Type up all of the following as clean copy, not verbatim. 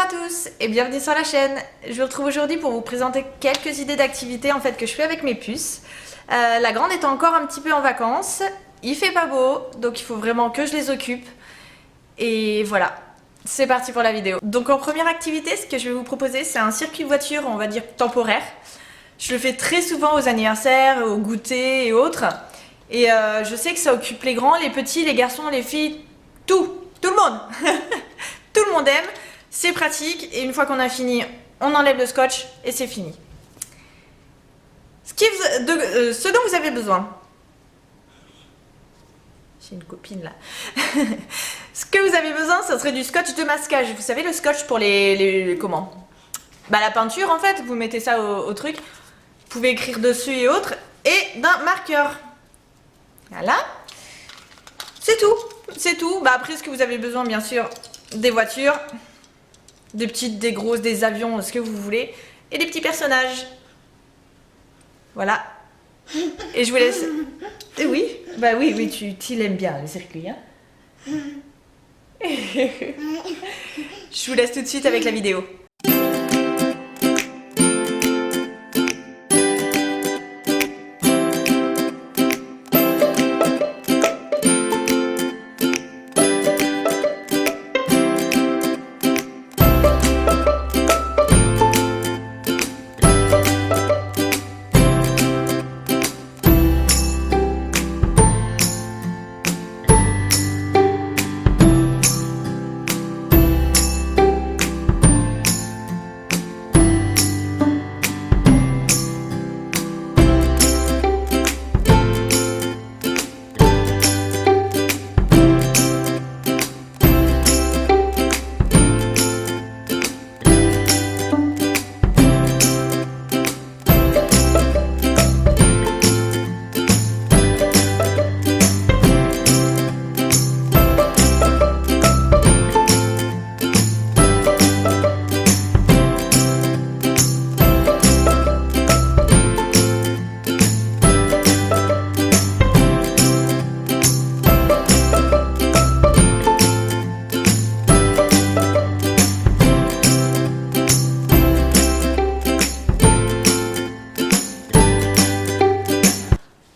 tous et bienvenue sur la chaîne. Je vous retrouve aujourd'hui pour vous présenter quelques idées d'activités en fait que je fais avec mes puces. La grande est encore un petit peu en vacances, il fait pas beau donc il faut vraiment que je les occupe. Et voilà, c'est parti pour la vidéo. Donc en première activité, ce que je vais vous proposer c'est un circuit voiture, on va dire temporaire. Je le fais très souvent aux anniversaires, aux goûters et autres. Et je sais que ça occupe les grands, les petits, les garçons, les filles, tout le monde. Tout le monde aime, c'est pratique et une fois qu'on a fini, on enlève le scotch et c'est fini. Ce dont vous avez besoin. J'ai une copine là. Ce que vous avez besoin, ce serait du scotch de masquage. Vous savez le scotch pour comment? Bah la peinture en fait, vous mettez ça au truc. Vous pouvez écrire dessus et autres. Et d'un marqueur. Voilà. C'est tout. C'est tout. Bah après ce que vous avez besoin bien sûr, des voitures, des petites, des grosses, des avions, ce que vous voulez, et des petits personnages. Voilà. Et je vous laisse. Et oui, bah oui, tu l'aimes bien le circuit, hein. Je vous laisse tout de suite avec la vidéo.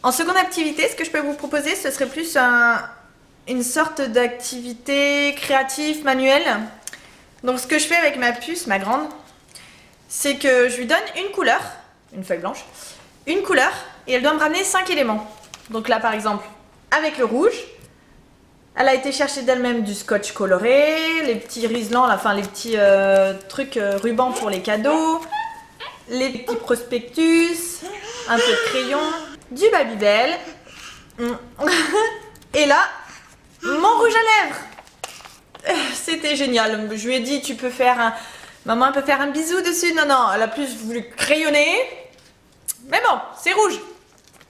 En seconde activité, ce que je peux vous proposer, ce serait plus une sorte d'activité créative, manuelle. Donc ce que je fais avec ma puce, ma grande, c'est que je lui donne une couleur, une feuille blanche, une couleur, et elle doit me ramener 5 éléments. Donc là par exemple, avec le rouge, elle a été chercher d'elle-même du scotch coloré, les petits riselants, enfin les petits trucs rubans pour les cadeaux, les petits prospectus, un peu de crayon, du Babybel et là mon rouge à lèvres. C'était génial. Je lui ai dit tu peux faire maman peut faire un bisou dessus. Non, elle a plus voulu crayonner, mais bon c'est rouge.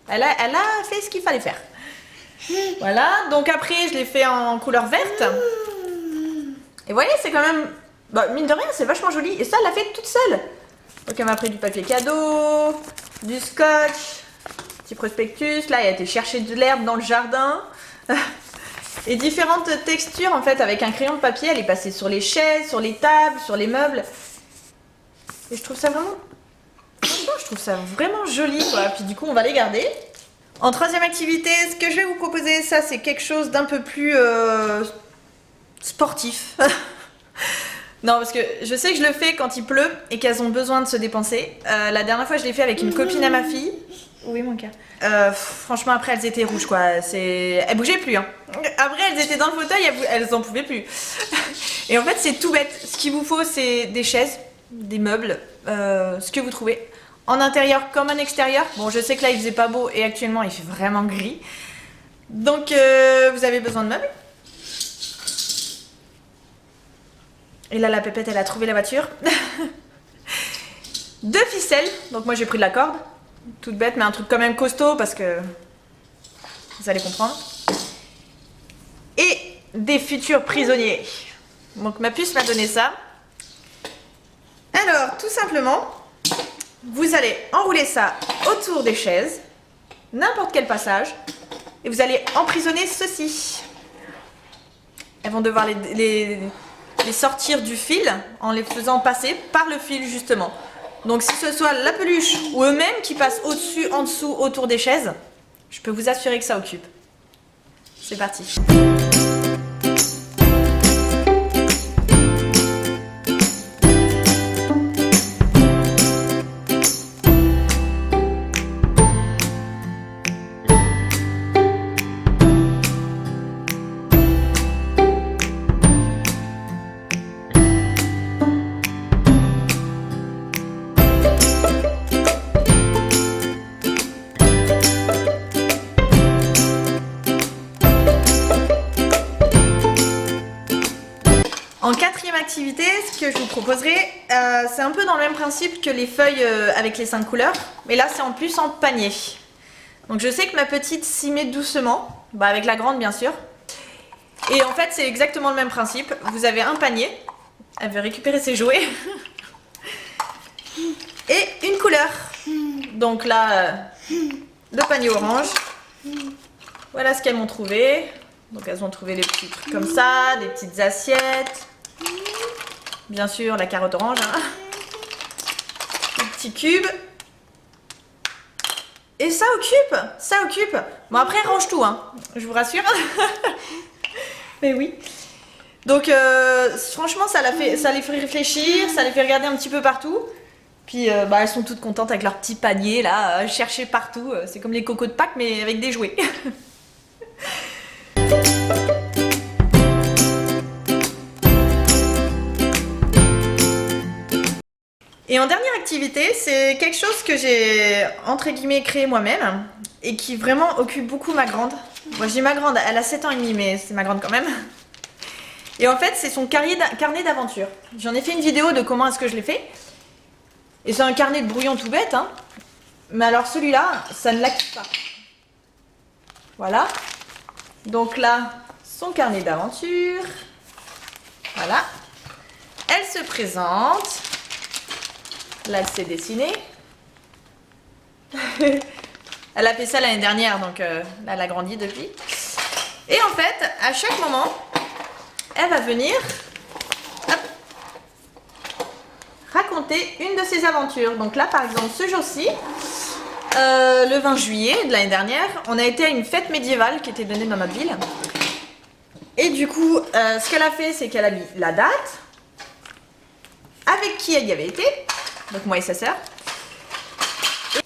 Elle a fait ce qu'il fallait faire. Voilà, donc après je l'ai fait en couleur verte et vous voyez c'est quand même mine de rien c'est vachement joli. Et ça elle l'a fait toute seule. Donc elle m'a pris du papier cadeau, du scotch, petit prospectus, là il a été chercher de l'herbe dans le jardin et différentes textures en fait. Avec un crayon de papier elle est passée sur les chaises, sur les tables, sur les meubles et je trouve ça vraiment, franchement je trouve ça vraiment joli quoi. Puis du coup on va les garder. En troisième activité, ce que je vais vous proposer, ça c'est quelque chose d'un peu plus sportif. Non, parce que je sais que je le fais quand il pleut et qu'elles ont besoin de se dépenser. La dernière fois, je l'ai fait avec une copine à ma fille. Oui, mon cœur. Franchement, après, elles étaient rouges, quoi. Elles bougeaient plus, hein. Après, elles étaient dans le fauteuil, elles en pouvaient plus. Et en fait, c'est tout bête. Ce qu'il vous faut, c'est des chaises, des meubles, ce que vous trouvez. En intérieur comme en extérieur. Bon, je sais que là, il faisait pas beau et actuellement, il fait vraiment gris. Donc, vous avez besoin de meubles. Et là la pépette elle a trouvé la voiture. 2 ficelles, donc moi j'ai pris de la corde, toute bête mais un truc quand même costaud parce que vous allez comprendre. Et des futurs prisonniers. Donc ma puce m'a donné ça. Alors tout simplement, vous allez enrouler ça autour des chaises, n'importe quel passage, et vous allez emprisonner ceci. Elles vont devoir les sortir du fil en les faisant passer par le fil justement. Donc si ce soit la peluche ou eux-mêmes qui passent au-dessus, en dessous, autour des chaises, je peux vous assurer que ça occupe. C'est parti. En quatrième activité, ce que je vous proposerai, c'est un peu dans le même principe que les feuilles avec les 5 couleurs, mais là c'est en plus en panier. Donc je sais que ma petite s'y met doucement, avec la grande bien sûr. Et en fait c'est exactement le même principe, vous avez un panier, elle veut récupérer ses jouets, et une couleur. Donc là, le panier orange, voilà ce qu'elles m'ont trouvé. Donc elles ont trouvé des petits trucs comme ça, des petites assiettes. Bien sûr, la carotte orange. Hein. Les petits cubes. Et ça occupe, ça occupe. Bon après, range tout, hein, je vous rassure. Mais oui. Donc franchement, ça les fait réfléchir, ça les fait regarder un petit peu partout. Puis elles sont toutes contentes avec leur petit panier là, chercher partout. C'est comme les cocos de Pâques, mais avec des jouets. Et en dernière activité, c'est quelque chose que j'ai entre guillemets créé moi-même et qui vraiment occupe beaucoup ma grande. Moi j'ai ma grande, elle a 7 ans et demi, mais c'est ma grande quand même. Et en fait c'est son carnet d'aventure. J'en ai fait une vidéo de comment est-ce que je l'ai fait. Et c'est un carnet de brouillon tout bête, hein. Mais alors celui-là, ça ne la quitte pas. Voilà. Donc là, son carnet d'aventure. Voilà. Elle se présente. Là, elle s'est dessinée. Elle a fait ça l'année dernière, donc là, elle a grandi depuis. Et en fait, à chaque moment, elle va venir raconter une de ses aventures. Donc là, par exemple, ce jour-ci, le 20 juillet de l'année dernière, on a été à une fête médiévale qui était donnée dans notre ville. Et du coup, ce qu'elle a fait, c'est qu'elle a mis la date, avec qui elle y avait été, donc moi et sa sœur.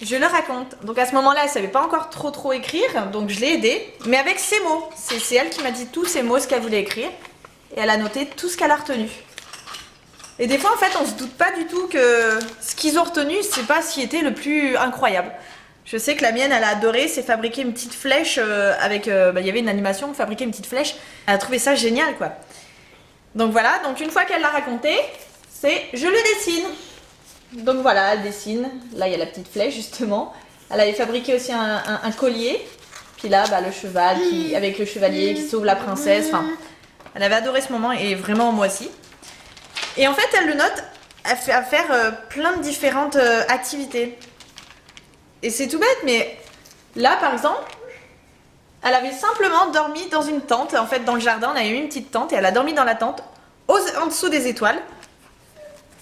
Et je le raconte. Donc à ce moment-là, elle savait pas encore trop écrire, donc je l'ai aidée, mais avec ses mots. C'est elle qui m'a dit tous ces mots, ce qu'elle voulait écrire, et elle a noté tout ce qu'elle a retenu. Et des fois, en fait, on se doute pas du tout que ce qu'ils ont retenu, c'est pas ce qui était le plus incroyable. Je sais que la mienne, elle a adoré, c'est fabriquer une petite flèche avec... il y avait une animation, fabriquer une petite flèche. Elle a trouvé ça génial, quoi. Donc voilà, donc une fois qu'elle l'a raconté, c'est je le dessine. Donc voilà, elle dessine. Là, il y a la petite flèche, justement. Elle avait fabriqué aussi un collier. Puis là, le cheval, avec le chevalier qui sauve la princesse. Enfin, elle avait adoré ce moment et vraiment moi aussi. Et en fait, elle le note à faire plein de différentes activités. Et c'est tout bête, mais là, par exemple, elle avait simplement dormi dans une tente. En fait, dans le jardin, on avait mis une petite tente et elle a dormi dans la tente, en dessous des étoiles.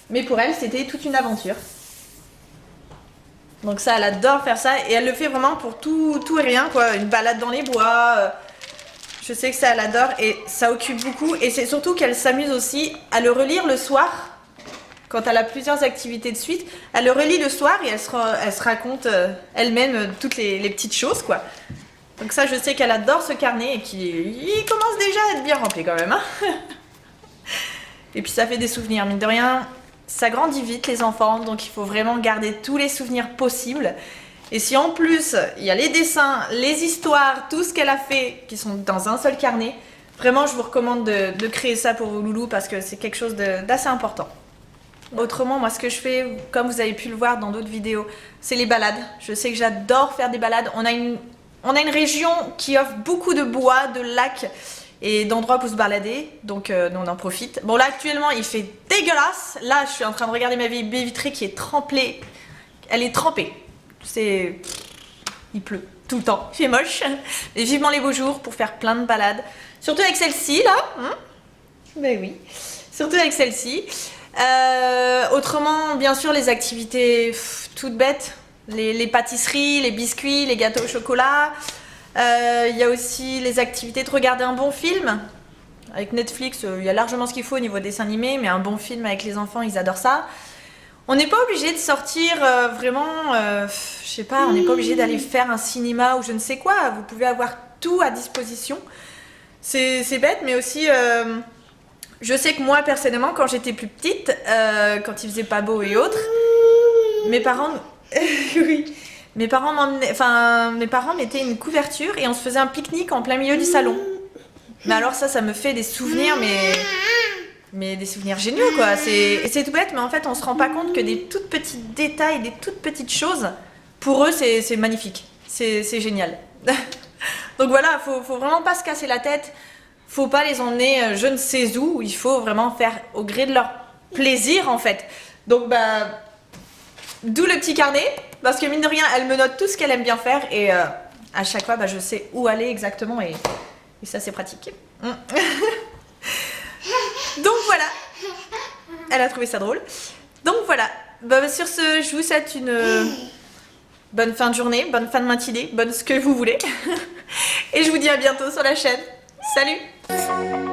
Mais pour elle, c'était toute une aventure. Donc ça, elle adore faire ça et elle le fait vraiment pour tout et rien, quoi. Une balade dans les bois. Je sais que ça, elle adore et ça occupe beaucoup. Et c'est surtout qu'elle s'amuse aussi à le relire le soir. Quand elle a plusieurs activités de suite, elle le relit le soir et elle se raconte elle-même toutes les petites choses, quoi. Donc ça, je sais qu'elle adore ce carnet et qu'il commence déjà à être bien rempli quand même. Hein. Et puis ça fait des souvenirs, mine de rien. Ça grandit vite les enfants, donc il faut vraiment garder tous les souvenirs possibles. Et si en plus, il y a les dessins, les histoires, tout ce qu'elle a fait qui sont dans un seul carnet, vraiment je vous recommande de créer ça pour vos loulous parce que c'est quelque chose d'assez important. Autrement, moi ce que je fais, comme vous avez pu le voir dans d'autres vidéos, c'est les balades. Je sais que j'adore faire des balades. On a une région qui offre beaucoup de bois, de lacs et d'endroits pour se balader, donc nous on en profite. Bon là actuellement il fait dégueulasse, là je suis en train de regarder ma baie vitrée qui est trempée, elle est trempée, il pleut tout le temps, il fait moche, mais vivement les beaux jours pour faire plein de balades, surtout avec celle-ci là, ben oui, Surtout avec celle-ci. Autrement, bien sûr, les activités toutes bêtes. Les pâtisseries, les biscuits, les gâteaux au chocolat. Il y a aussi les activités de regarder un bon film. Avec Netflix, il y a largement ce qu'il faut au niveau dessin animé, mais un bon film avec les enfants, ils adorent ça. On n'est pas obligé de sortir vraiment, je sais pas, on n'est pas obligé d'aller faire un cinéma ou je ne sais quoi. Vous pouvez avoir tout à disposition. C'est bête, mais aussi, je sais que moi, personnellement, quand j'étais plus petite, quand il faisait pas beau et autres, mes parents... oui. Mes parents mettaient une couverture et on se faisait un pique-nique en plein milieu du salon. Mais alors ça me fait des souvenirs, mais des souvenirs géniaux quoi. C'est tout bête, mais en fait on se rend pas compte que des toutes petites détails, des toutes petites choses, pour eux c'est magnifique, c'est génial. Donc voilà, faut vraiment pas se casser la tête, faut pas les emmener je ne sais où, il faut vraiment faire au gré de leur plaisir en fait. Donc d'où le petit carnet, parce que mine de rien elle me note tout ce qu'elle aime bien faire et à chaque fois je sais où aller exactement et ça c'est pratique. Donc voilà, elle a trouvé ça drôle. Donc voilà, sur ce je vous souhaite une bonne fin de journée, bonne fin de matinée, bonne ce que vous voulez. Et je vous dis à bientôt sur la chaîne. Salut!